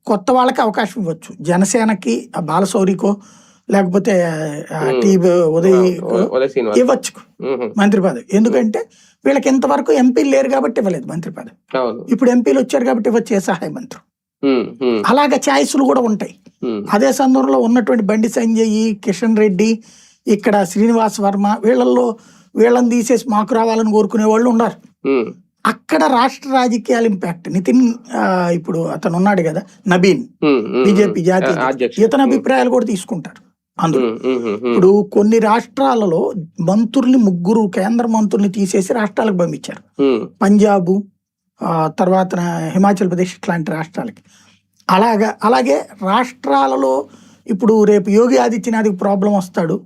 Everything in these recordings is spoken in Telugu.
కొత్త వాళ్ళకి అవకాశం ఇవ్వచ్చు. జనసేనకి బాలశౌరికో లేకపోతే ఉదయ్ ఇవ్వచ్చు మంత్రి పదవి. ఎందుకంటే వీళ్ళకి ఇంతవరకు ఎంపీలు లేరు కాబట్టి ఇవ్వలేదు మంత్రి పదవి. ఇప్పుడు ఎంపీలు వచ్చారు కాబట్టి ఇవ్వచ్చు ఏ సహాయ మంత్రి. అలాగే ఛాయిస్లు కూడా ఉంటాయి. అదే సందర్భంలో ఉన్నటువంటి బండి సంజయ్, కిషన్ రెడ్డి, ఇక్కడ శ్రీనివాస్ వర్మ, వీళ్ళని తీసేసి మాకు రావాలని కోరుకునే వాళ్ళు ఉన్నారు. అక్కడ రాష్ట్ర రాజకీయాల ఇంపాక్ట్ నితిన్ ఇప్పుడు అతను ఉన్నాడు కదా నబీన్, బీజేపీ జాతీయ, ఇతని అభిప్రాయాలు కూడా తీసుకుంటారు అందులో. ఇప్పుడు కొన్ని రాష్ట్రాలలో మంత్రుల్ని 3 కేంద్ర మంత్రుల్ని తీసేసి రాష్ట్రాలకు పంపించారు. పంజాబ్, తర్వాత హిమాచల్ ప్రదేశ్ ఇట్లాంటి రాష్ట్రాలకి. అలాగే రాష్ట్రాలలో ఇప్పుడు రేపు యోగి ఆదిత్యనాథ్కి ప్రాబ్లం వస్తాడు,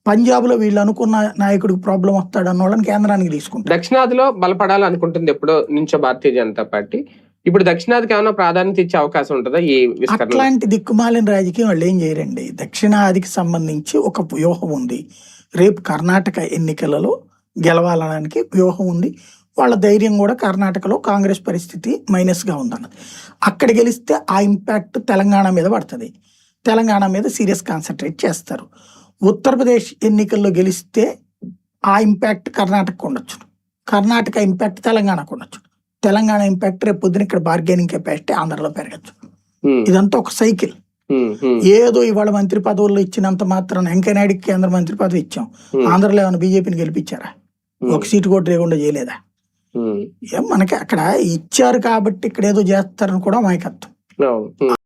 పంజాబ్ లో వీళ్ళు అనుకున్న నాయకుడికి ప్రాబ్లం వస్తాడు అన్న వాళ్ళని కేంద్రానికి తీసుకుంటారు. దక్షిణాదిలో బలపడాలనుకుంటుంది ఎప్పుడో నుంచో భారతీయ జనతా పార్టీ. ఇప్పుడు దక్షిణాదికి ఏమైనా ప్రాధాన్యత ఇచ్చే అవకాశం ఉంటుందా? అట్లాంటి దిక్కుమాలిన రాజకీయం వాళ్ళు ఏం చేయరండి. దక్షిణాదికి సంబంధించి ఒక వ్యూహం ఉంది. రేపు కర్ణాటక ఎన్నికలలో గెలవాలడానికి వ్యూహం ఉంది. వాళ్ళ ధైర్యం కూడా కర్ణాటకలో కాంగ్రెస్ పరిస్థితి మైనస్గా ఉందన్నది. అక్కడ గెలిస్తే ఆ ఇంపాక్ట్ తెలంగాణ మీద పడుతుంది. తెలంగాణ మీద సీరియస్ కాన్సన్ట్రేట్ చేస్తారు. ఉత్తరప్రదేశ్ ఎన్నికల్లో గెలిస్తే ఆ ఇంపాక్ట్ కర్ణాటకకు ఉండొచ్చు, కర్ణాటక ఇంపాక్ట్ తెలంగాణకు ఉండొచ్చు, తెలంగాణ ఇంపాక్ట్ రేపు పొద్దున ఇక్కడ బార్గెనింగ్ కెపాసిటీ ఆంధ్రలో పెరగచ్చు. ఇదంతా ఒక సైకిల్. ఏదో ఇవాళ మంత్రి పదవుల్లో ఇచ్చినంత మాత్రం వెంకయ్యనాయుడికి కేంద్ర మంత్రి పదవి ఇచ్చాం, ఆంధ్రలో ఏమైనా బీజేపీని గెలిపించారా? ఒక సీటు కూడా లేకుండా చేయలేదా? మనకి అక్కడ ఇచ్చారు కాబట్టి ఇక్కడ ఏదో చేస్తారని కూడా మాయకత్వం.